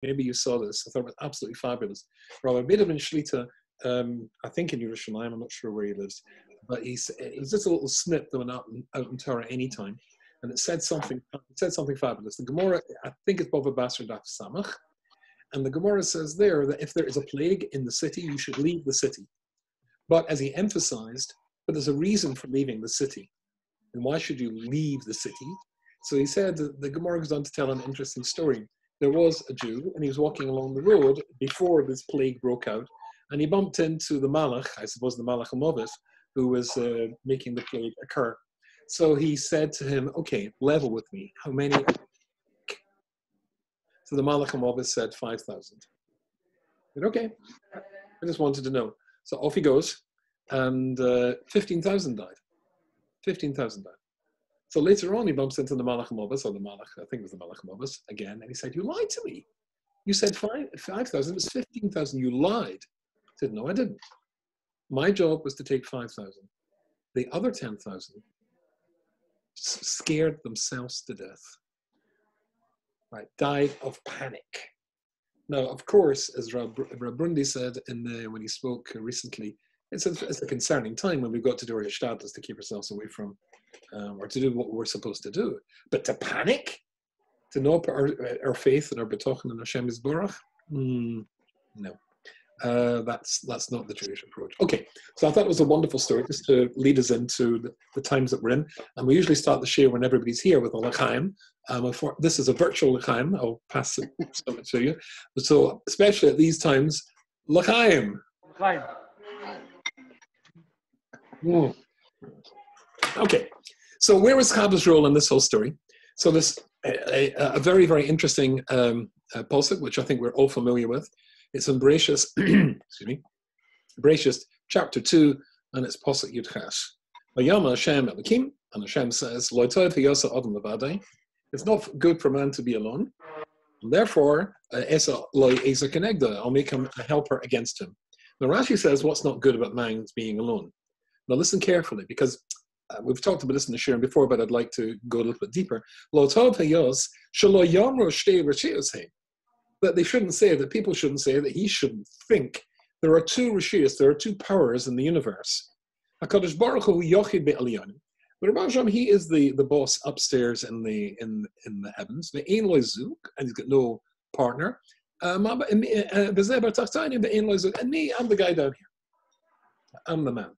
Maybe you saw this. I thought it was absolutely fabulous. Rabbi Bidim Shlita, I think in Yerushalayim, I'm not sure where he lives, but it was just a little snip that went out in Torah anytime, and it said something fabulous. The Gemara, I think it's Bava Basra Daf Samach, and the Gemara says there that if there is a plague in the city, you should leave the city. But as he emphasized, but there's a reason for leaving the city. And why should you leave the city? So he said that the Gemara goes on to tell an interesting story. There was a Jew, and he was walking along the road before this plague broke out, and he bumped into the Malach, I suppose the Malach HaMovis, who was making the plague occur. So he said to him, okay, level with me. How many? So the Malach HaMovis said 5,000. I said, okay, I just wanted to know. So off he goes, and 15,000 died. 15,000 died. So later on, he bumps into the Malach HaMovis, or the Malach, I think it was the Malach HaMovis, again, and he said, you lied to me. You said 5,000, it was 15,000, you lied. I said, no, I didn't. My job was to take 5,000. The other 10,000 scared themselves to death, right? Died of panic. Now, of course, as Rab Brundi said when he spoke recently, it's a concerning time when we've got to do our hishtadlus to keep ourselves away from, or to do what we're supposed to do. But to panic, to not put our faith and our betochen in Hashem Yisborach, no. That's not the Jewish approach. Okay, so I thought it was a wonderful story just to lead us into the times that we're in. And we usually start the share when everybody's here with a l'chaim. This is a virtual l'chaim. I'll pass it to you. So especially at these times, l'chaim. L'chaim. Okay, so where was Chava's role in this whole story? So this a very, very interesting posuk, which I think we're all familiar with. It's in Bereshis, excuse me, Bereshis chapter 2, and it's posuk Yud Ches. Vayama Hashem Elokim, and Hashem says, Lo tov hiyasa adam levadai. It's not good for man to be alone. And therefore, Esa Lo Esa Kenegda, I'll make him a helper against him. Now Rashi says, what's not good about man's being alone? Now listen carefully, because we've talked about this in the Shirim before, but I'd like to go a little bit deeper. Lo tov hiyas shelo yamro shtei rashiyos heim. That they shouldn't say, that people shouldn't say, that he shouldn't think. There are two rishiyos, there are two powers in the universe. HaKadosh Baruch Hu yochid be'elyonim. But Rabbi Shem, he is the boss upstairs in the heavens. Ve'ein lo zuk, and he's got no partner. And me, I'm the guy down here. I'm the man.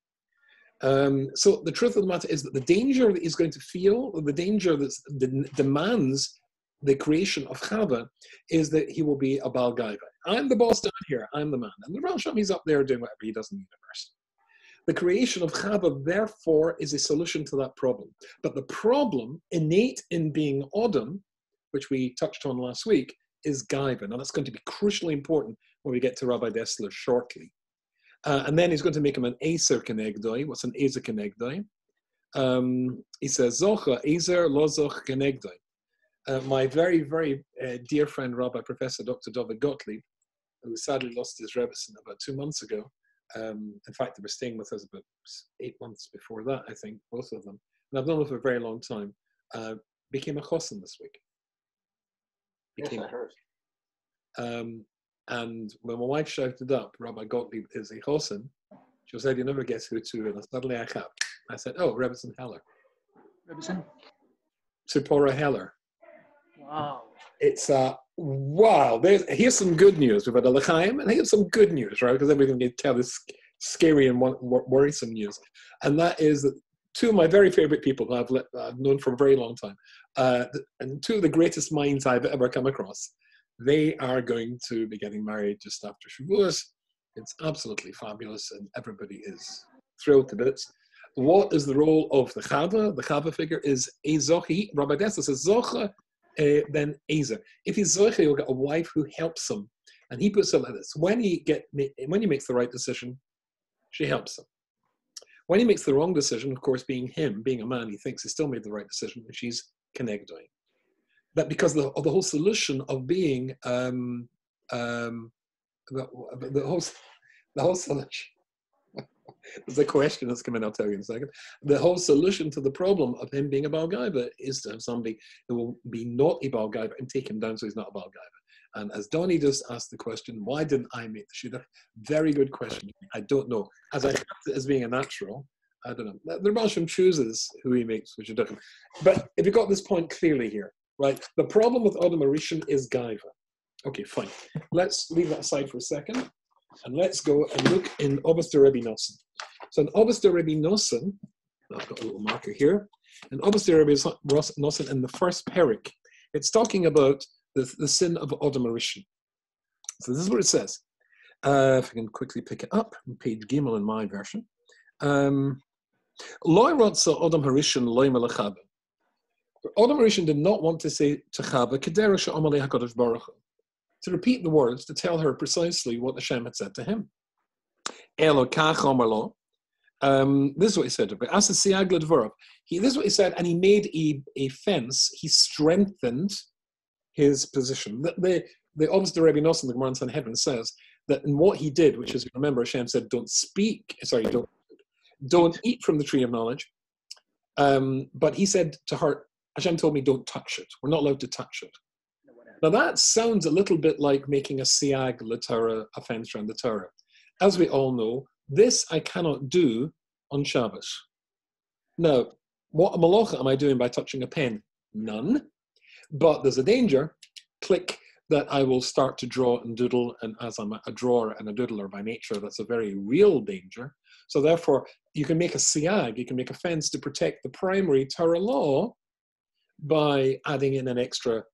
So the truth of the matter is that the danger that he's going to feel, the danger that demands the creation of Chava, is that he will be a Baal Gaiva. I'm the boss down here, I'm the man. And the Rosh Hashanah, he's up there doing whatever he does in the universe. The creation of Chava, therefore, is a solution to that problem. But the problem, innate in being Adam, which we touched on last week, is Gaiva. Now that's going to be crucially important when we get to Rabbi Dessler shortly. And then he's going to make him an Aser Kenegdoi. What's an Aser Kenegdoi? He says, Zocha, Aser, Lozoch, Kenegdoi. My very, very dear friend, Rabbi Professor Dr. David Gottlieb, who sadly lost his Rebbetzin about 2 months ago. In fact, they were staying with us about 8 months before that, I think, both of them. And I've known them for a very long time. Became a chosin this week. Yes, I heard. And when my wife shouted up, Rabbi Gottlieb is a chosin, she said, you never guess who to, and suddenly I have. I said, oh, Rebbetzin Heller. Rebbetzin? Tzipora Heller. Wow. It's wow. Here's some good news. We've had a l'chaim, and here's some good news, right? Because everything we tell is scary and worrisome news. And that is that two of my very favorite people who I've known for a very long time, and two of the greatest minds I've ever come across, they are going to be getting married just after Shavuos. It's absolutely fabulous, and everybody is thrilled to bits. What is the role of the Chava? The Chava figure is a Zochi. Rabbi Dessler says, Zocha, then Ezer. If he's Zochi, he'll get a wife who helps him. And he puts it like this. When he makes the right decision, she helps him. When he makes the wrong decision, of course, being him, being a man, he thinks he still made the right decision, and she's Kenegdoi. But because of the whole solution of being the whole solution. There's a question that's coming, I'll tell you in a second. The whole solution to the problem of him being a Baal Gaiva is to have somebody who will be not a Baal Gaiva and take him down so he's not a Baal Gaiva. And as Donnie just asked the question, why didn't I make the shidduch? Very good question. I don't know. As I accept it as being a natural, I don't know. The Rambam chooses who he makes the shidduch. But if you got this point clearly here, right? The problem with Adam Arishan is Gaiva. Okay, fine. Let's leave that aside for a second. And let's go and look in Obis de Rebbe Nosson. So in Obis de Rebbe Nosson, I've got a little marker here. In Obis de Rebbe Nosson, in the first perik, it's talking about the sin of Adam Arishan. So this is what it says. If I can quickly pick it up, on page Gimel in my version. Loi rotza Adam Harishan loi melechava. Adam Harishan did not want to say to Chava, Kedera she'amalei HaKadosh Baruch Hu, to repeat the words, to tell her precisely what Hashem had said to him. Elo kach amar lo. This is what he said. This is what he said, and he made a fence. He strengthened his position. The Obis de Rebbe Nosson, the Gemara in Sanhedrin, says that in what he did, which is, remember, Hashem said, don't eat from the tree of knowledge. But he said to her, Hashem told me, don't touch it. We're not allowed to touch it. Now that sounds a little bit like making a siag l'Torah, a fence around the Torah. As we all know, this I cannot do on Shabbos. Now, what malacha am I doing by touching a pen? None. But there's a danger, click, that I will start to draw and doodle, and as I'm a drawer and a doodler by nature, that's a very real danger. So therefore, you can make a siag, you can make a fence to protect the primary Torah law by adding in an extra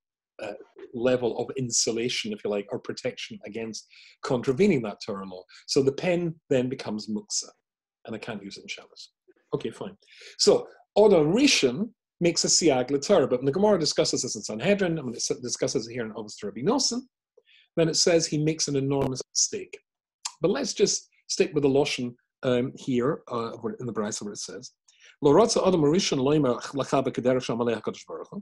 level of insulation, if you like, or protection against contravening that Torah law. So the pen then becomes muksa, and I can't use it in Shabbos. Okay, fine. So Adam Rishon makes a siag l'Torah, but when the Gemara discusses this in Sanhedrin, and when it discusses it here in Obis de Rebbe Nosson, then it says he makes an enormous mistake. But let's just stick with the Lashon here in the Brisa where it says, Lo ratza Adam Rishon loimer l'chaba kederach she'amalei HaKadosh Baruch Hu.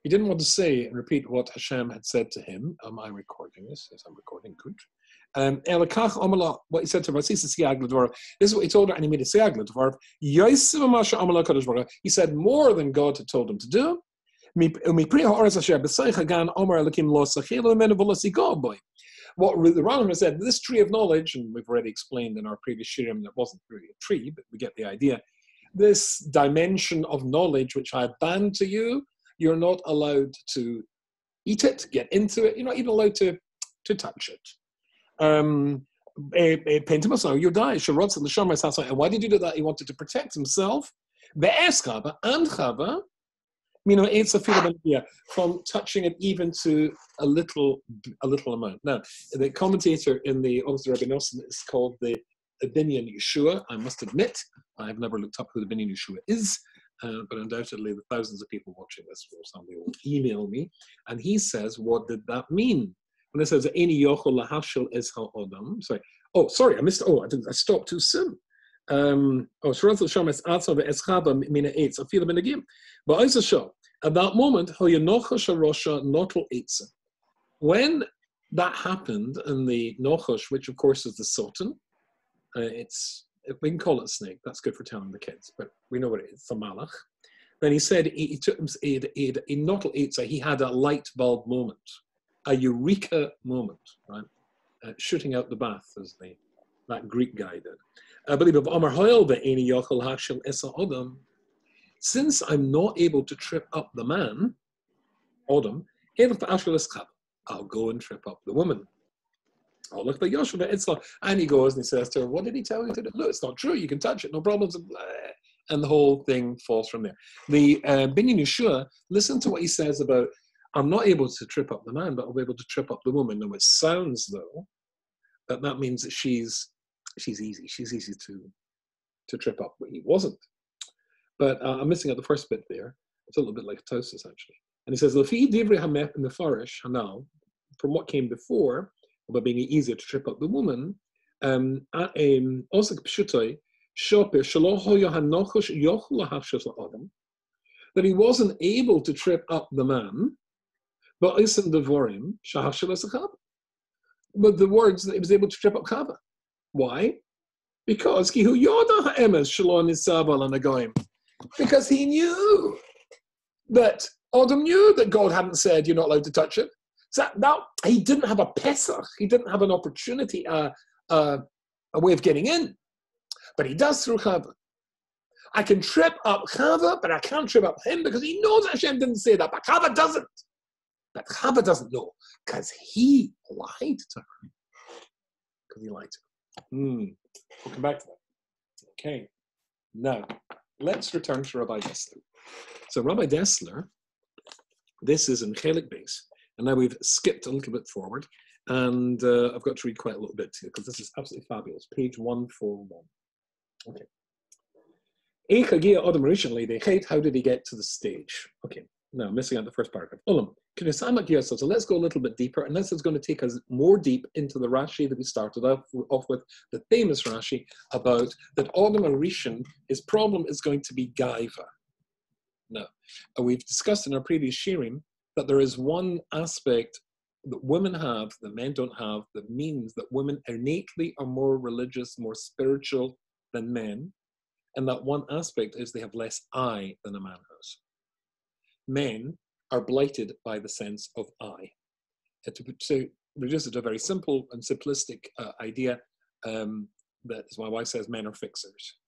He didn't want to say and repeat what Hashem had said to him. Am I recording this? Yes, I'm recording. Good. What he said to her, this is what he told her, and he made a siag l'dvar. He said more than God had told him to do. What the Rambam said, this tree of knowledge, and we've already explained in our previous shirim that it wasn't really a tree, but we get the idea. This dimension of knowledge which I have banned to you, you're not allowed to eat it, get into it. You're not even allowed to touch it. You die. And why did you do that? He wanted to protect himself. Chava and Chava, from touching it even to a little amount. Now, the commentator in the Obis de Rebbe Nosson is called the Binyan Yeshua. I must admit, I've never looked up who the Binyan Yeshua is, but undoubtedly the thousands of people watching this, or somebody will email me, and he says, what did that mean? When it says, Eini yochel lahashil es ha'odam. Sorry. Oh, sorry, I missed. Oh, I stopped too soon. Sharath l'sham es atza ve'eschaba mina eitz afila benagim. But I show at that moment, hoyanochash harosha notel eitza. When that happened in the nochash, which of course is the sultan, we can call it a snake. That's good for telling the kids, but we know what it is. It's a malach. Then he said he took him a notel eitza. He had a light bulb moment. A eureka moment, right? Shooting out the bath, as that Greek guy did. I believe of Amar Hoyle Be'eni Yochel Hashel Esa Odom. Since I'm not able to trip up the man, Odom, I'll go and trip up the woman. I'll look like Yoshua Itzla. And he goes and he says to her, what did he tell you to do? Look, it's not true. You can touch it, no problems. And the whole thing falls from there. The Binyan Yeshua, listen to what he says about, I'm not able to trip up the man, but I'll be able to trip up the woman. Now, it sounds, though, that means that she's easy. She's easy to trip up, but he wasn't. But I'm missing out the first bit there. It's a little bit like Tosis, actually. And he says, from what came before, about being easier to trip up the woman, that he wasn't able to trip up the man, but the words that he was able to trip up Chava. Why? Because he knew that Adam knew that God hadn't said you're not allowed to touch it. So now he didn't have a Pesach. He didn't have an opportunity, a way of getting in. But he does through Chava. I can trip up Chava, but I can't trip up him because he knows Hashem didn't say that. But Chava doesn't. But Chava doesn't know because he lied to her. Because he lied to her. We'll come back to that. Okay. Now, let's return to Rabbi Dessler. So Rabbi Dessler, this is in Chelik base. And now we've skipped a little bit forward. And I've got to read quite a little bit here because this is absolutely fabulous. Page 141. Okay. How did he get to the stage? Okay, now missing out the first paragraph. So let's go a little bit deeper, and this is going to take us more deep into the Rashi that we started off with, the famous Rashi about that Adam Rishon, his problem is going to be Gaiva. Now, we've discussed in our previous shirim that there is one aspect that women have that men don't have that means that women innately are more religious, more spiritual than men. And that one aspect is they have less I than a man has. Men are blighted by the sense of I. To reduce it to a very simple and simplistic idea, that, as my wife says, men are fixers.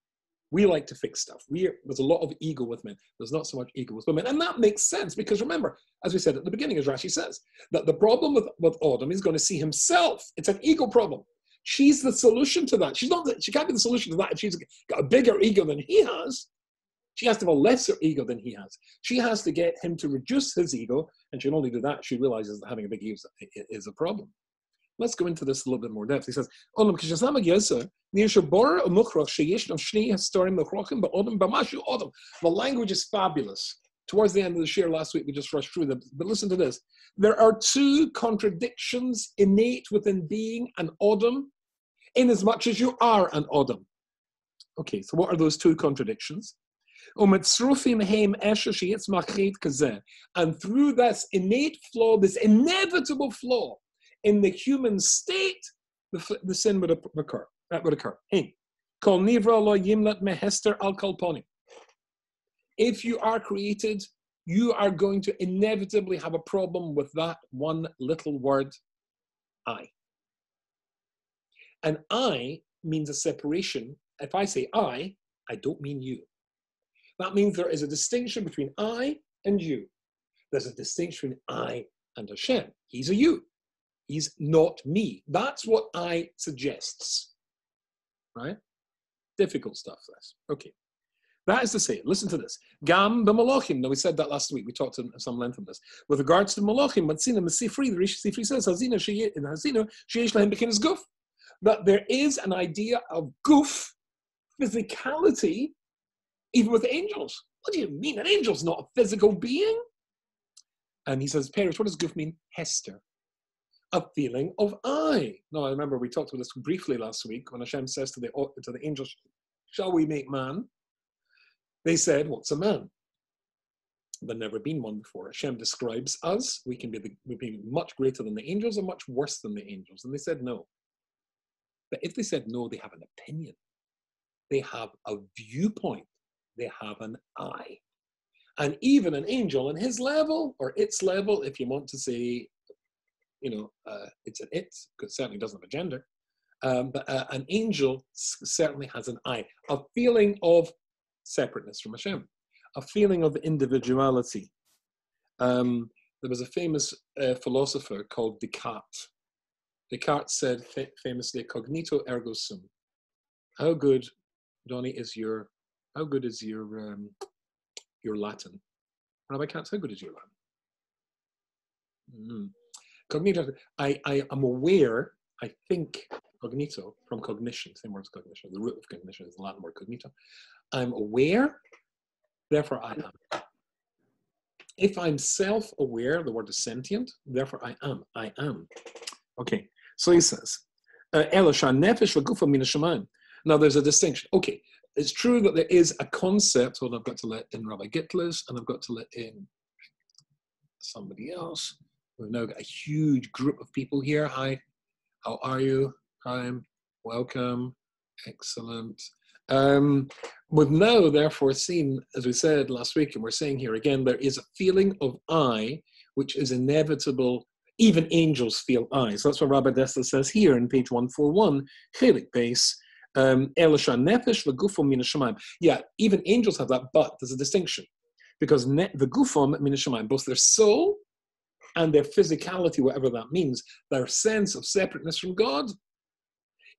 We like to fix stuff. There's a lot of ego with men. There's not so much ego with women. And that makes sense because remember, as we said at the beginning, as Rashi says, that the problem with Adam is going to see himself. It's an ego problem. She's the solution to that. She can't be the solution to that if she's got a bigger ego than he has. She has to have a lesser ego than he has. She has to get him to reduce his ego, and she can only do that. She realizes that having a big ego is a problem. Let's go into this a little bit more depth. He says, the language is fabulous. Towards the end of the share last week, we just rushed through them. But listen to this. There are two contradictions innate within being an Adam, in as much as you are an Adam. Okay, so what are those two contradictions? And through this innate flaw, this inevitable flaw in the human state, the sin would occur. That would occur. If you are created, you are going to inevitably have a problem with that one little word, I. And I means a separation. If I say I don't mean you. That means there is a distinction between I and you. There's a distinction between I and Hashem. He's a you. He's not me. That's what I suggests. Right? Difficult stuff, this. Okay. That is to say, listen to this. Gam b'malachim. Now, we said that last week. We talked in some length on this. With regards to malachim, Matzina Mesifri, the Rish Sifri says, Hazina sheyesh lahem bekinas guf. That there is an idea of guf, physicality, even with angels. What do you mean? An angel's not a physical being? And he says, Perish, what does guf mean? Hester. A feeling of I. Now, I remember we talked about this briefly last week when Hashem says to the angels, shall we make man? They said, what's a man? There'd never been one before. Hashem describes us. We can be much greater than the angels and much worse than the angels. And they said no. But if they said no, they have an opinion. They have a viewpoint. They have an I. And even an angel in his level, or its level, if you want to say, it's an it, because it certainly doesn't have a gender. But an angel certainly has an I. A feeling of separateness from Hashem, a feeling of individuality. There was a famous philosopher called Descartes. Descartes said famously, "Cognito ergo sum." How good, Donnie, is your Latin? Rabbi Katz, how good is your Latin? Cognito. I am aware. I think cognito from cognition. Same word as cognition. The root of cognition is the Latin word cognito. I'm aware, therefore I am. If I'm self-aware, the word is sentient, therefore I am. I am. Okay, so he says, now there's a distinction. Okay, it's true that there is a concept, hold on, I've got to let in Rabbi Gitlis, and I've got to let in somebody else. We've now got a huge group of people here. Hi, how are you? Hi, welcome, excellent. We've now therefore seen, as we said last week, and we're saying here again, there is a feeling of I, which is inevitable Even angels feel I. So that's what Rabbi Dessler says here in page 141, Chelik base. Yeah, even angels have that, but there's a distinction. Because the gufom min hashamayim, both their soul and their physicality, whatever that means, their sense of separateness from God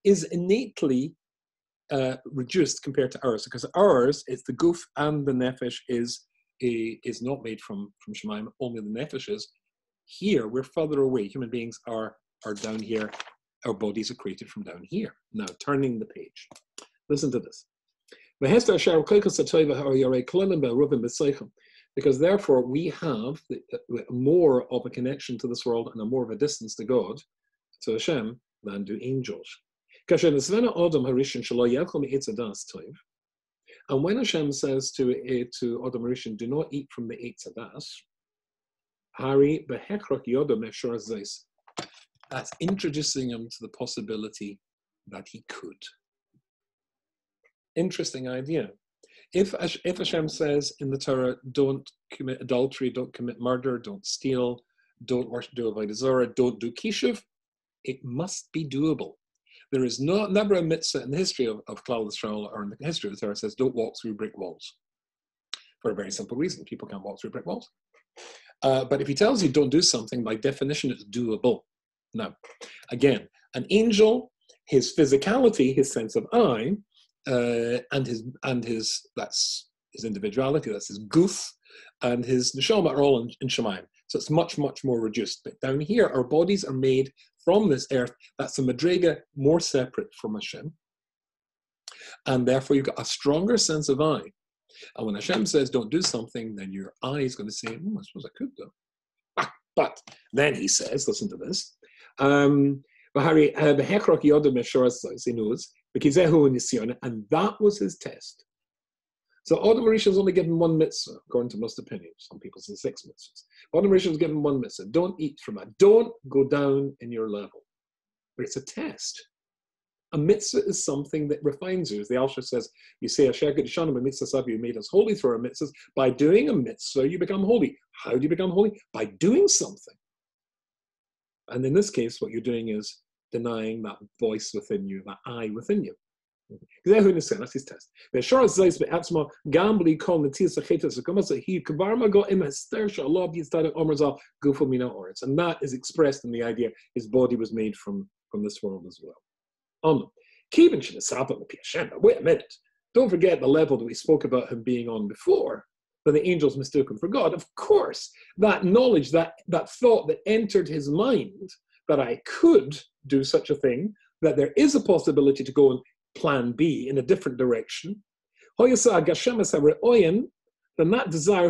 is innately reduced compared to ours. Because ours, it's the guf and the nefesh is not made from Shemaim, only the nefesh is. Here, we're further away. Human beings are down here. Our bodies are created from down here. Now, turning the page. Listen to this. Because therefore, we have more of a connection to this world and more of a distance to God, to Hashem, than do angels. And when Hashem says to Adam Rishon, do not eat from the Eitz Hadas, that's introducing him to the possibility that he could. Interesting idea. If Hashem says in the Torah, don't commit adultery, don't commit murder, don't steal, don't do avodah zarah, don't do kishuv, it must be doable. There is never a mitzvah in the history of Klal Yisrael or in the history of the Torah says don't walk through brick walls. For a very simple reason, people can't walk through brick walls. But if he tells you don't do something, by definition, it's doable. Now, again, an angel, his physicality, his sense of I, and his that's his individuality, that's his guf, and his neshama are all in Shemayim. So it's much, much more reduced. But down here, our bodies are made from this earth. That's a madrega more separate from Hashem. And therefore, you've got a stronger sense of I. And when Hashem says, don't do something, then your I is going to say, I suppose I could do. But then he says, listen to this. And that was his test. So Adam Rishon was only given one mitzvah, according to most opinions. Some people say 6 mitzvahs. Adam Rishon was given one mitzvah. Don't eat from it. Don't go down in your level. But it's a test. A mitzvah is something that refines you. As the Alshar says, you say, you made us holy through our mitzvahs. By doing a mitzvah, you become holy. How do you become holy? By doing something. And in this case, what you're doing is denying that voice within you, that I within you. That's his test. And that is expressed in the idea his body was made from this world as well. Wait a minute. Don't forget the level that we spoke about him being on before, when the angels mistook him for God. Of course, that knowledge, that thought that entered his mind, that I could do such a thing, that there is a possibility to go and plan B in a different direction, then that desire,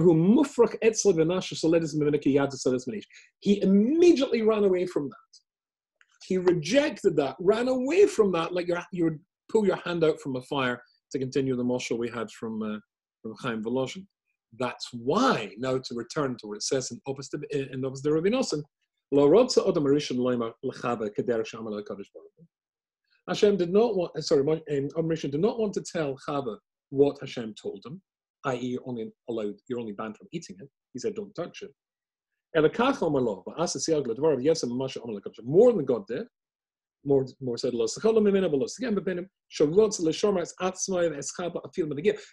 he immediately ran away from that. He rejected that, ran away from that, like you would pull your hand out from a fire, to continue the mashal we had from Chaim Volozhin. That's why, now to return to what it says in Obis de Rabbi Nosson, Hashem did not want, Rishon did not want to tell Chava what Hashem told him, i.e. you're only banned from eating it. He said, don't touch it. More than God did. More said,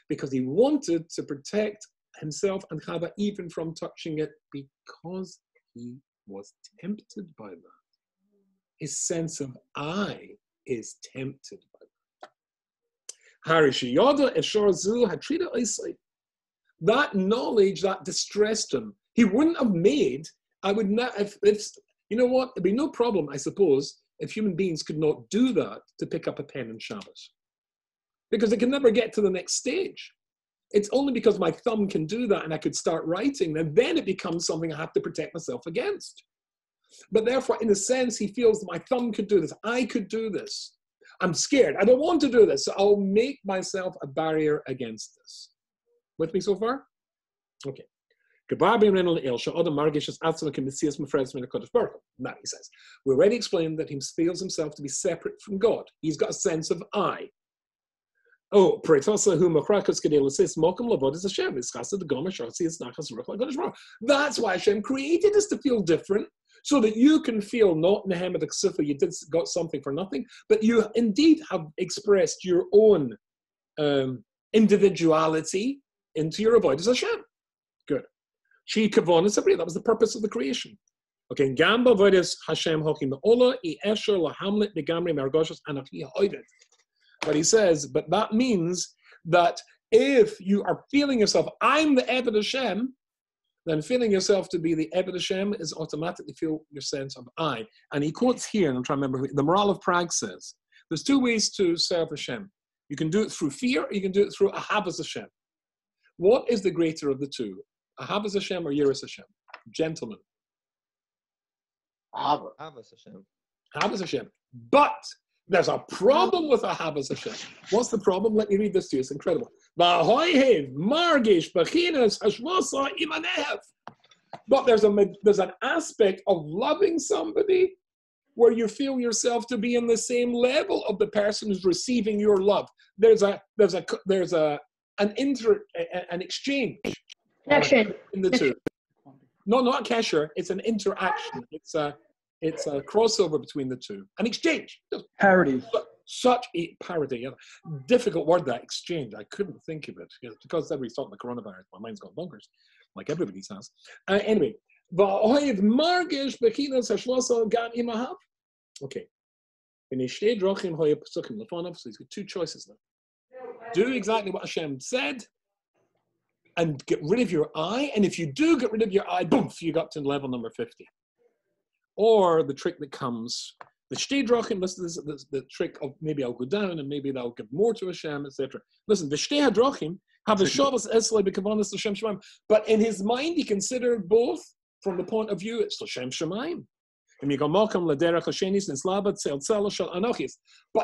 because he wanted to protect himself and Chava even from touching it, because he was tempted by that. His sense of I is tempted by that. That knowledge that distressed him, he wouldn't have made. I would not. If you know what, it'd be no problem, I suppose, if human beings could not do that to pick up a pen in Shabbos, because they can never get to the next stage. It's only because my thumb can do that and I could start writing, and then it becomes something I have to protect myself against. But therefore, in a sense, he feels that my thumb could do this. I could do this. I'm scared. I don't want to do this. So I'll make myself a barrier against this. With me so far? Okay. Now he says, we already explained that he feels himself to be separate from God. He's got a sense of I. Oh, Pretosa who Makrakas Kadela says, Mokum Lavod is Hashem. It's Casa the Gomer Sharsi, it's Nakas Ruch. That's why Hashem created us to feel different, so that you can feel not Nehemet Ksifa, you got something for nothing, but you indeed have expressed your own individuality into your avoidance Hashem. Good. She Kavon that was the purpose of the creation. Okay, Gamba Avoidance Hashem Hokim Ola, I Esher, Lahamlet, Negamri, Margoshas, Anachi Hoidet. But he says, but that means that if you are feeling yourself, I'm the Ebed Hashem, then feeling yourself to be the Ebed Hashem is automatically feel your sense of I. And he quotes here, and I'm trying to remember, the Moral of Prague says, there's two ways to serve Hashem. You can do it through fear, or you can do it through Ahavas Hashem. What is the greater of the two? Ahavas Hashem or Yiras Hashem? Gentlemen. Chava. Ahavas Hashem. Ahavas Hashem. But there's a problem with Ahavas Hashem. What's the problem? Let me read this to you. It's incredible. But there's an aspect of loving somebody where you feel yourself to be in the same level of the person who's receiving your love. There's an exchange in the two. No, not a cashier. It's an interaction. It's a crossover between the two. An exchange. Parody. Such a parody. Difficult word, that exchange. I couldn't think of it. Because everybody's talking about coronavirus. My mind's gone bonkers. Like everybody's has. Anyway. Okay. So he's got two choices now. Do exactly what Hashem said and get rid of your I. And if you do get rid of your I, boom, you got to level number 50. Or the trick that comes, the shtei drachim, listen, this is the trick of maybe I'll go down and maybe that'll give more to Hashem, etc. Listen, the shtei drachim have a shavas eslei b'kavanas l'shem shemaim, but in his mind he considered both from the point of view it's l'shem shemaim. But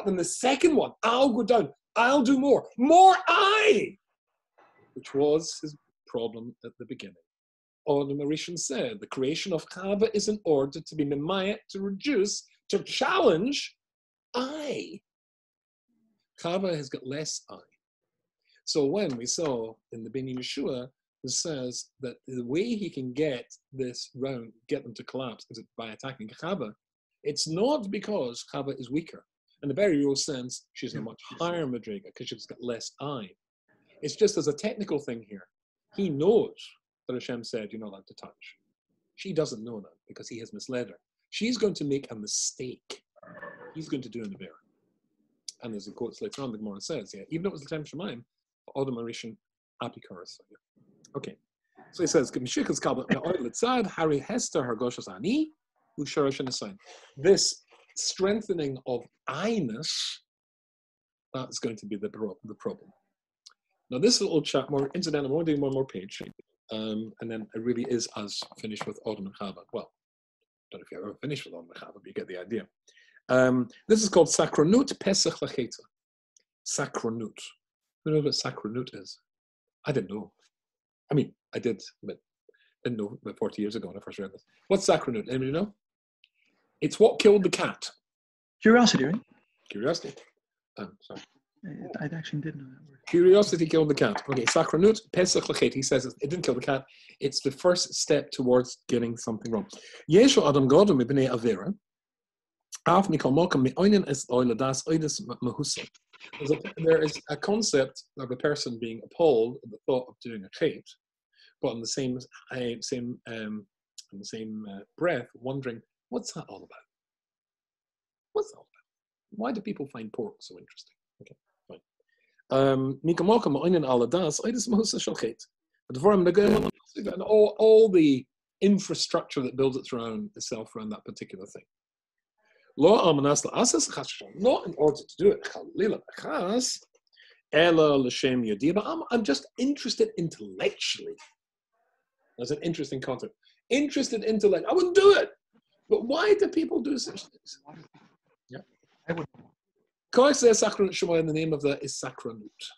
then the second one, I'll go down, I'll do more I, which was his problem at the beginning. Or the Mauritian said, the creation of Chava is in order to be mimayat, to reduce, to challenge I. Chava has got less I. So when we saw in the Bnei Yeshua, it says that the way he can get this round, get them to collapse, is by attacking Chava. It's not because Chava is weaker. In the very real sense, she's a much higher Madriga because she's got less I. It's just as a technical thing here. He knows that Hashem said, you're not allowed to touch. She doesn't know that because he has misled her. She's going to make a mistake. He's going to do an Avera. And as the quotes later on, the Gemara says, yeah, even though it was the time Shemaim, all the Mauritian apikaras. Okay. So he says, Harry Hester Hargoshas Ani, this strengthening of I-ness, that's going to be the problem. Now this little chat, more incidental, I'm only doing one more page. And then it really is as finished with Adam and Chava. Well, I don't know if you ever finished with Adam and Chava, but you get the idea. This is called Sakronut Pesach Lacheta. Sakronut. Who knows what Sakronut is? I didn't know. I mean, I did, but didn't know about 40 years ago when I first read this. What's Sakronut? Anybody know? It's what killed the cat. Curiosity, right? Curiosity. Sorry. I actually didn't know that word. Curiosity killed the cat. Okay, Sakranut, Pesach Lachet. He says it didn't kill the cat. It's the first step towards getting something wrong. Yeshu Adam Godom Ibnei Avera. Af Mikal Mokam Me'oinen Es Oiladas Oides Mahusa. There is a concept of a person being appalled at the thought of doing a chet, but in the same breath, wondering what's that all about? What's that all about? Why do people find pork so interesting? Okay, fine. And all the infrastructure that builds itself around that particular thing. Not in order to do it. I'm just interested intellectually. That's an interesting concept. Interested intellect. I wouldn't do it. But why do people do such things? Yeah. I would. The name of that is Sakranut.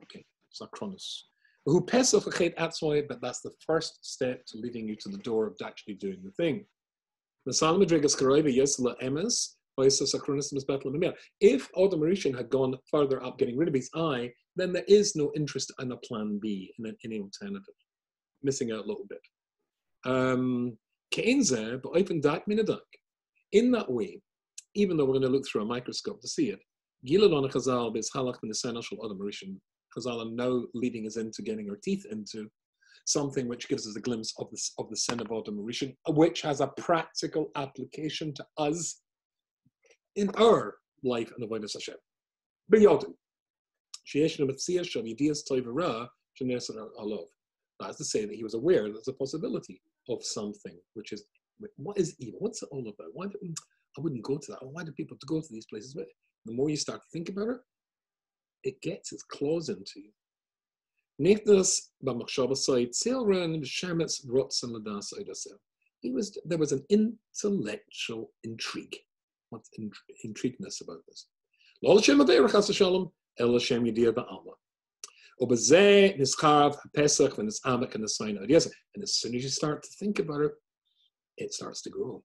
Okay, Sakronus. Who Pesach but that's the first step to leading you to the door of actually doing the thing. The Salmadrigas Karaiva Yesla Emes, If Adam Rishon had gone further up getting rid of his eye, then there is no interest in a plan B, in any alternative. Missing out a little bit. In that way, even though we're going to look through a microscope to see it, Chazal are now leading us into getting our teeth into something which gives us a glimpse of the sin of Adam Rishon, which has a practical application to us in our life and avoidance Hashem. That's to say that he was aware that there's a possibility of something which is, what is evil? What's it all about? Why I wouldn't go to that. Why do people go to these places? But the more you start to think about it, it gets its claws into you. There was an intellectual intrigue. What's intrigueness about this? And as soon as you start to think about it, it starts to grow.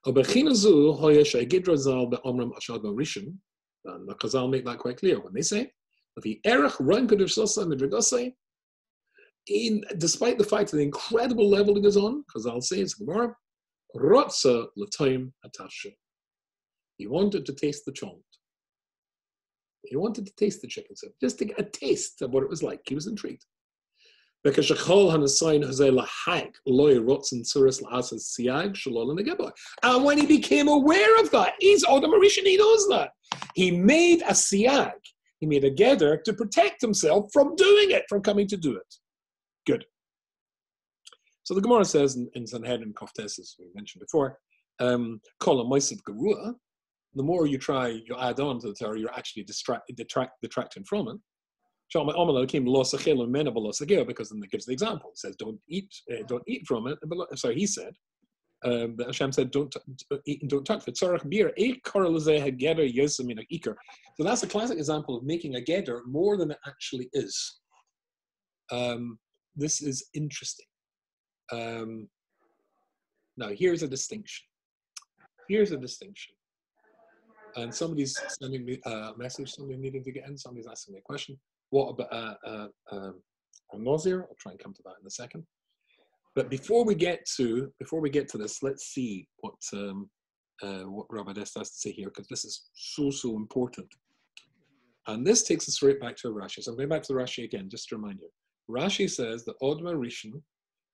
And the Chazal make that quite clear when they say, despite the fact of the incredible level it is on, Chazal says, he wanted to taste the chont. He wanted to taste the chicken soup, just to get a taste of what it was like. He was intrigued. Because and when he became aware of that, he's Adam Rishon, he knows that. He made a siyag. He made a gather to protect himself from doing it, from coming to do it. Good. So the Gemara says in Sanhedrin Koftes, as we mentioned before, the more you add on to the Torah, you're actually detracting from it. Because then it gives the example. It says, don't eat from it. Sorry, he said, Hashem said, don't eat and don't touch it. So that's a classic example of making a gather more than it actually is. This is interesting. Now, here's a distinction. And somebody's sending me a message, somebody needing to get in, somebody's asking me a question. What about a nausea? I'll try and come to that in a second. But before we get to this, let's see what Rabbi Dest has to say here, because this is so important. And this takes us right back to Rashi. So I'm going back to the Rashi again, just to remind you. Rashi says that Adam Rishon,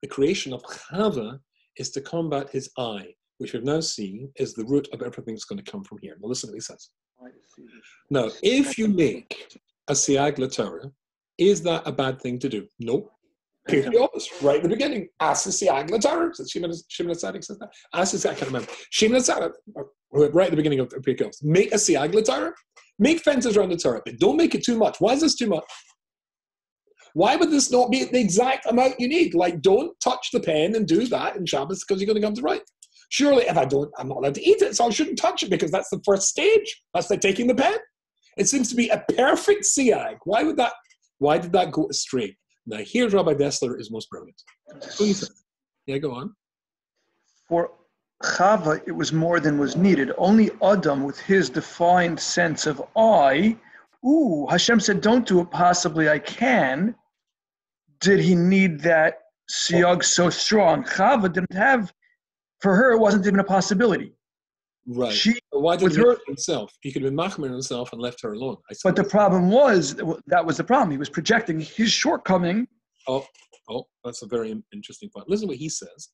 the creation of Chava, is to combat his eye, which we've now seen is the root of everything that's going to come from here. Now listen to what he says. Now, if you make a siyag l'Torah, is that a bad thing to do? No. Clearly opposite. Right at the beginning, ask the siyag l'Torah. Shimon HaTzadik says that. Ask the siyag, I can't remember. Shimon HaTzadik, right at the beginning of Pirkei Avos, make a siyag l'Torah. Make fences around the Torah, but don't make it too much. Why is this too much? Why would this not be the exact amount you need? Like, don't touch the pen and do that in Shabbos because you're going to come to write. Surely, if I don't, I'm not allowed to eat it, so I shouldn't touch it because that's the first stage. That's like taking the pen. It seems to be a perfect siyag. Why did that go astray? Now, here's Rabbi Dessler is most brilliant. What do you think? Yeah, go on. For Chava, it was more than was needed. Only Adam, with his defined sense of I, Hashem said, don't do it, possibly I can. Did he need that siyag so strong? Chava didn't have, for her, it wasn't even a possibility. Right. Why did he himself? He could have been machmir himself and left her alone. But the problem was, that was the problem. He was projecting his shortcoming. Oh, that's a very interesting point. Listen to what he says.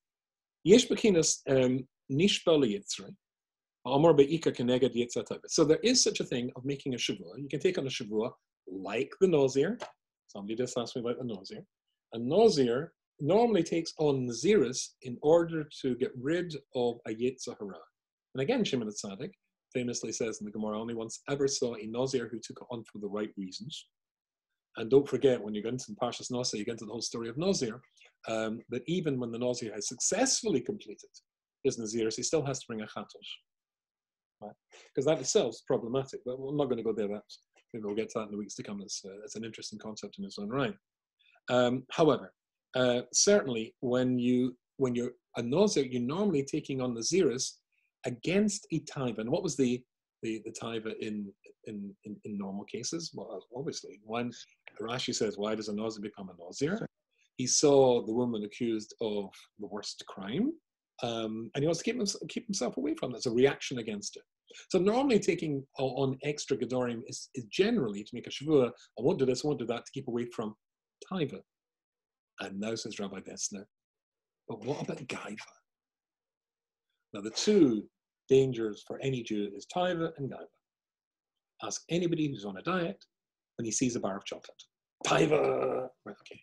Yesh b'chinas nishbal yitzrei. So there is such a thing of making a shavua. You can take on a shavua like the Nazir. Somebody just asked me about the Nazir. A Nazir normally takes on Naziris in order to get rid of a Yetzer Hara. And again, Shimon HaTzadik famously says in the Gemara, only once ever saw a Nazir who took it on for the right reasons. And don't forget, when you get into Parshas Nasa, you get into the whole story of Nazir, that even when the Nazir has successfully completed his Naziris, he still has to bring a Chatosh. Right? Because that itself is problematic. But I'm not going to go there. Maybe we'll get to that in the weeks to come. It's an interesting concept in its own right. However, certainly when you're a Nazir, you're normally taking on Naziris against a taiva. And what was the taiva in normal cases? Well, obviously, when Rashi says, why does a Nazir become a Nazir? He saw the woman accused of the worst crime, and he wants to keep himself away from it. It's a reaction against it. So normally taking on extra gedorim is generally to make a shavua, I won't do this, I won't do that, to keep away from taiva. And now says Rabbi Dessler, but what about gaiva? Now the two dangers for any Jew is taiva and gaiva. Ask anybody who's on a diet when he sees a bar of chocolate. Taiva! Right, okay.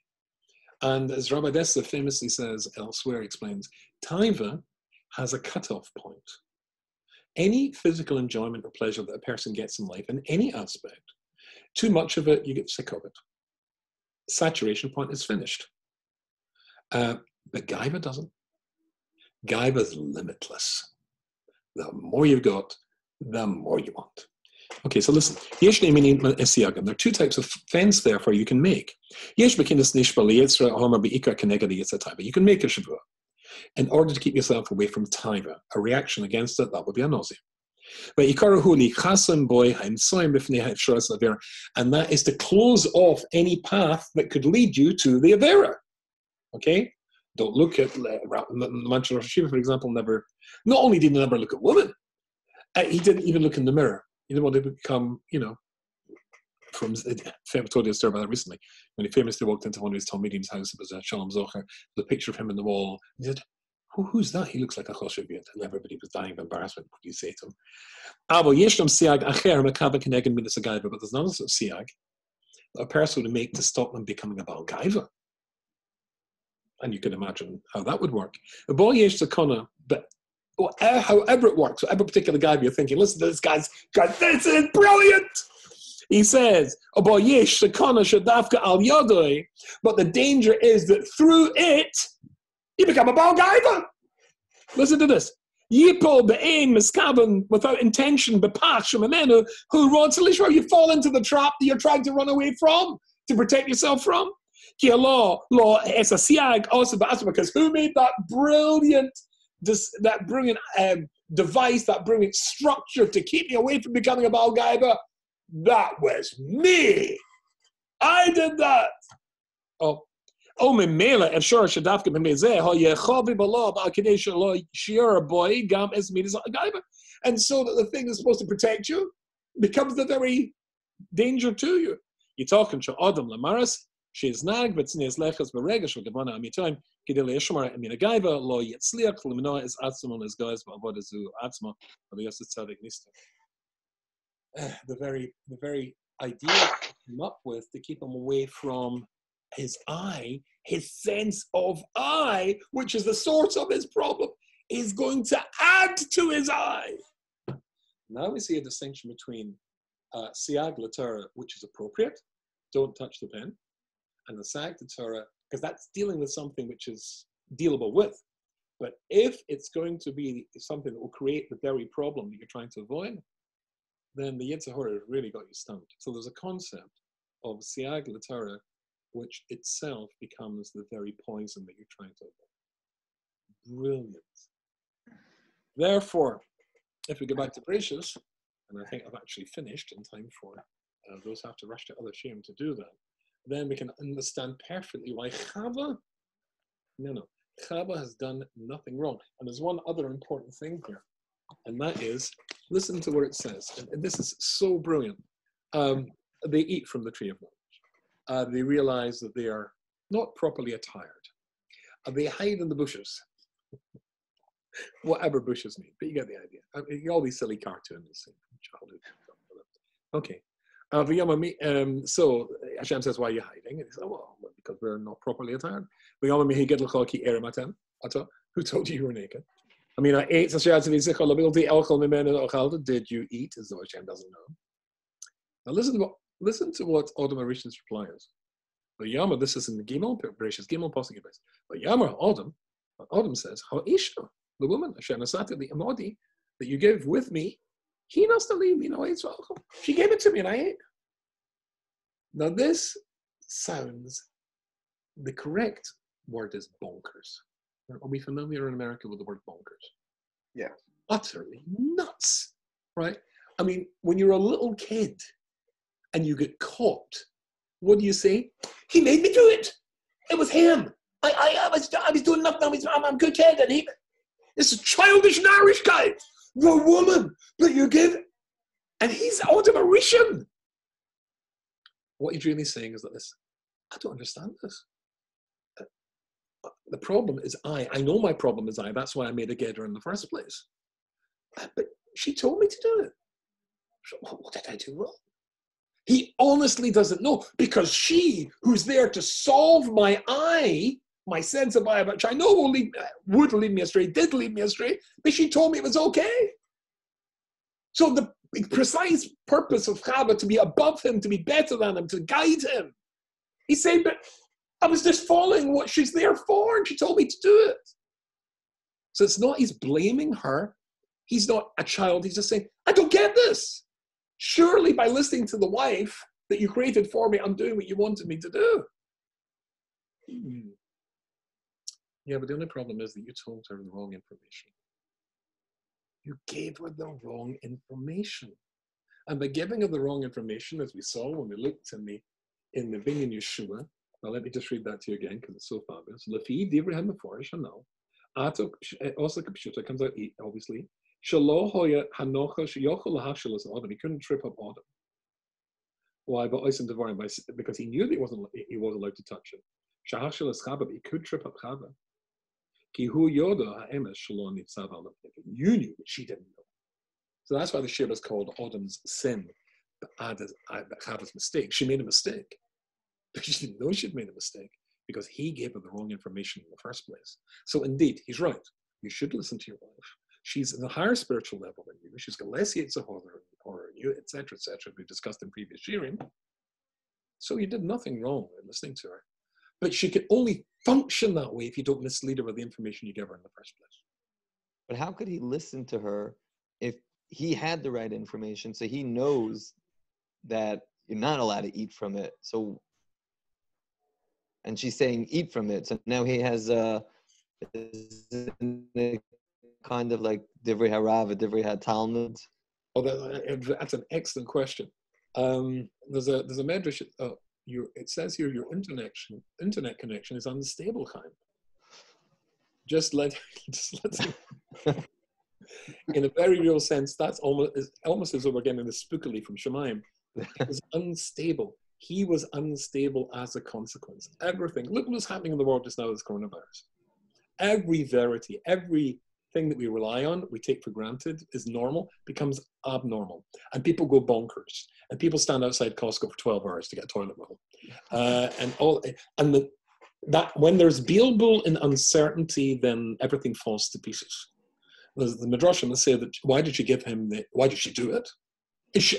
And as Rabbi Dessler famously says elsewhere, explains, taiva has a cutoff point. Any physical enjoyment or pleasure that a person gets in life, in any aspect, too much of it, you get sick of it. Saturation point is finished. But gaiva doesn't. Gaiva is limitless. The more you've got, the more you want. Okay, so listen. There are two types of fence, therefore, you can make. You can make a shavua in order to keep yourself away from taiva. A reaction against it, that would be a nausea. And that is to close off any path that could lead you to the avera. Okay? Don't look at Manchur Rosh Hashiva, for example, not only did he never look at women, he didn't even look in the mirror. He didn't want to become, from told you a story about that recently, when he famously walked into one of his Talmidim's house. It was a Shalom Zocher, the picture of him on the wall. He said, who's that? He looks like a Chosheviat. And everybody was dying of embarrassment. What do you say to him? But there's none of siag a person would make to stop them becoming a Baal Gaiva. And you can imagine how that would work. But however it works, whatever particular guy you're thinking, listen to this guy's, God, this is brilliant! He says, but the danger is that through it, you become a Baal Gaiva. Listen to this. Yipol be'ein miskaven, without intention, bepach shememenu, who wants to you fall into the trap that you're trying to run away from, to protect yourself from. Ki law es a siag also because who made that brilliant device, that brilliant structure to keep me away from becoming a Baal Gaiva? That was me. I did that. Memela and sure shadafka memezeh ha yechavi b'law ba'akidei lo shiur boy gam es midas Gaiva, and so that the thing that's supposed to protect you becomes the very danger to you. You're talking to Adam Lamaris. She's nag, but sneers lechas beregash v'gavana amitim kidei leishmar emina Gaiva lo yitzliach leminoa es atzmon es guys v'avodazu atzma v'yosef tzadik nista. The very idea he came up with to keep him away from his eye, his sense of eye, which is the source of his problem, is going to add to his eye. Now we see a distinction between siag l'Torah, which is appropriate, don't touch the pen, and the sag l'Torah, because that's dealing with something which is dealable with. But if it's going to be something that will create the very problem that you're trying to avoid, then the Yetzer Hara really got you stumped. So there's a concept of siag l'Torah, which itself becomes the very poison that you're trying to avoid. Brilliant. Therefore, if we go back to Bereshis, and I think I've actually finished in time for those who have to rush to other Shem to do that, then we can understand perfectly why Chava has done nothing wrong. And there's one other important thing here, and that is, listen to what it says. And this is so brilliant. They eat from the tree of knowledge. They realize that they are not properly attired. They hide in the bushes. Whatever bushes mean, but you get the idea. I mean, all these silly cartoons from childhood. Okay. So Hashem says, why are you hiding? And he said, well, because we're not properly attired. Who told you were naked? I mean, I ate. Did you eat? As though Hashem doesn't know. Now listen to what Adam Arishan's reply is. But Yama, this is in the Gimel, Bereshis Gimel, Pasuk Yibes. But Yama, Adam says, Ha'isha, the woman, Hashem Asati, the Amadi, that you gave with me, he knows to leave me, she gave it to me and I ate. Now this sounds, the correct word is bonkers. Are we familiar in America with the word bonkers? Yeah. utterly nuts, right? I mean, when you're a little kid and you get caught, what do you say? He made me do it. It was him. I was doing nothing. I'm a good kid, and this is childish Irish guy. The woman that you give, and he's out of a Mauritian. What he's really saying is that this, I don't understand this. The problem is I know my problem is that's why I made a Gedder in the first place. But she told me to do it. So what did I do wrong? He honestly doesn't know, because she, who's there to solve my sense of I, which I know would lead me astray, did lead me astray, but she told me it was okay. So the precise purpose of Chava to be above him, to be better than him, to guide him. He's saying, but I was just following what she's there for, and she told me to do it. So it's not he's blaming her. He's not a child. He's just saying, I don't get this. Surely by listening to the wife that you created for me, I'm doing what you wanted me to do. Yeah, but the only problem is that you told her the wrong information. You gave her the wrong information. And by giving her the wrong information, as we saw when we looked in the Binyan Yeshua, now let me just read that to you again because it's so fabulous. Lefi divrei meforish hanal. Ato also kapshuta comes out obviously. Shelo hoya hanocha sheyochel lahashel Adam. He couldn't trip up Adam. Why? But Oisim Devarim, because he knew that he wasn't allowed to touch it. Shahashel is Chava, but he could trip up Chava. Ki hu yoda ha'emes shelo nitzav alav. You knew, but she didn't know. So that's why the shir is called Adam's sin, but Chava's mistake. She made a mistake, but she didn't know she'd made a mistake because he gave her the wrong information in the first place. So indeed, he's right. You should listen to your wife. She's in a higher spiritual level than you. She's got less Yitzhak or you, etc., we discussed in previous shirim. So you did nothing wrong in listening to her. But she could only function that way if you don't mislead her with the information you gave her in the first place. But how could he listen to her if he had the right information? So he knows that you're not allowed to eat from it. So, and she's saying eat from it. So now he has kind of like Divrei Harav, Divrei HaTalmud. Oh, that's an excellent question. There's a medrash. It says here your internet connection is unstable, Chaim. Just let in a very real sense, that's almost as though we're getting the spookily from Shemaim. It was unstable. He was unstable as a consequence. Everything. Look what's happening in the world just now with coronavirus. Every verity, everything that we rely on, we take for granted, is normal, becomes abnormal. And people go bonkers. And people stand outside Costco for 12 hours to get a toilet roll. That when there's Beelzebul in uncertainty, then everything falls to pieces. The Midrashim say that why did she do it?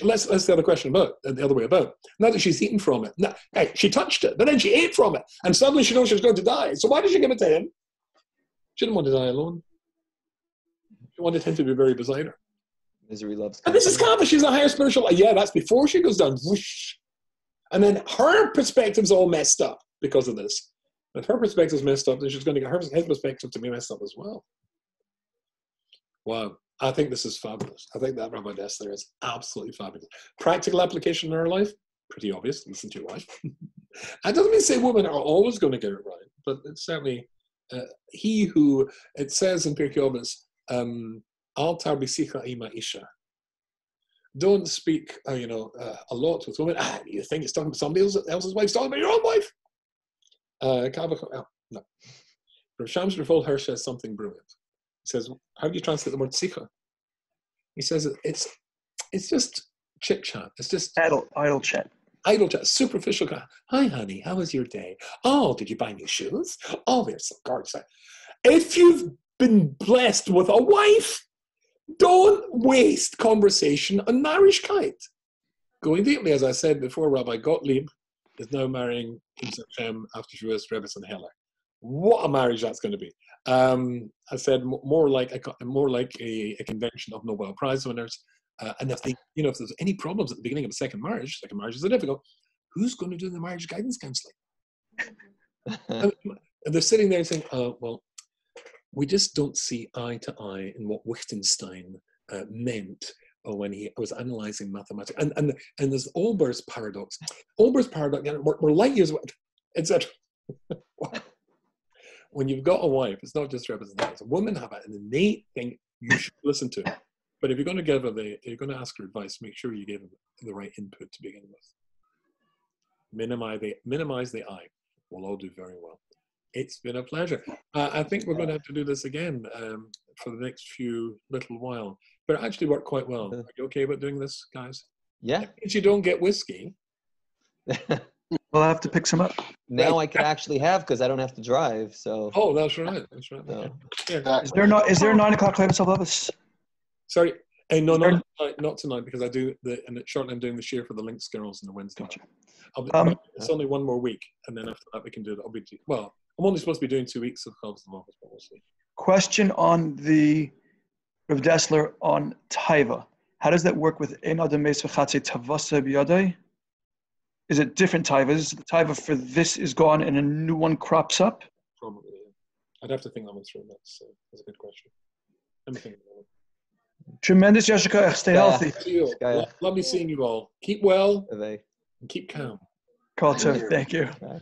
Let's the other question about the other way about. Not that she's eaten from it. No, hey, she touched it, but then she ate from it, and suddenly she knows she's going to die. So why did she give it to him? She didn't want to die alone. She wanted him to be very beside her. Misery loves company. And this is Chava. She's a higher spiritual. Yeah, that's before she goes down. Whoosh. And then her perspective's all messed up because of this. If her perspective's messed up, then she's going to get his perspective to be messed up as well. Wow. I think this is fabulous. I think that Rabbi Dessler is absolutely fabulous. Practical application in our life, pretty obvious. Listen to your wife. That doesn't mean to say women are always going to get it right, but it's certainly he who, it says in Pirkei Avos, Al tarbisicha ima isha. Don't speak, a lot with women. You think it's talking about somebody else's wife, it's talking about your own wife. No. Rav Shams Rafal Hirsch says something brilliant. He says, how do you translate the word sicha? He says it's just chit chat. It's just idle chat. Idle chat, superficial. Hi, honey, how was your day? Oh, did you buy new shoes? Oh, there's some gorgeous. If you've been blessed with a wife, don't waste conversation on Narishkeit. Going deeply, as I said before, Rabbi Gottlieb is now marrying Hashem after she was Rebbetzin Heller. What a marriage that's going to be! I said more like a convention of Nobel Prize winners. And if there's any problems at the beginning of a second marriages are difficult. Who's going to do the marriage guidance counseling? And they're sitting there saying, well, we just don't see eye to eye in what Wittgenstein meant when he was analyzing mathematics. And there's Olber's paradox. Olber's paradox, we're light years, etc. When you've got a wife, it's not just representation. Women have an innate thing you should listen to. But if you're going to give her you're going to ask her advice, make sure you give her the right input to begin with. Minimize the I. We'll all do very well. It's been a pleasure. I think we're going to have to do this again for the next few little while. But it actually worked quite well. Are you okay about doing this, guys? Yeah. If you don't get whiskey. We'll have to pick some up. Now I could actually have, because I don't have to drive. So. Oh, that's right. That's right. So. Okay. Yeah. Is there a 9 o'clock class of Elvis? Sorry. No, not tonight, because I do and shortly I'm doing the share for the Lynx girls on the Wednesday. Gotcha. It's only one more week, and then after that we can do it. Well, I'm only supposed to be doing 2 weeks of clubs in the office, but we'll see. Question on the Rav Dessler on Chava. How does that work with Ein Adam Meis V'Chatzei Tavasa B'Yadai? Is it different Taivas? The Taiva for this is gone and a new one crops up? Probably. Yeah. I'd have to think that one through. That's a good question. Let me think about it. Tremendous, Yashika. Stay healthy. Lovely seeing you all. Keep well Are they? and keep calm. Call to. Thank you. Bye.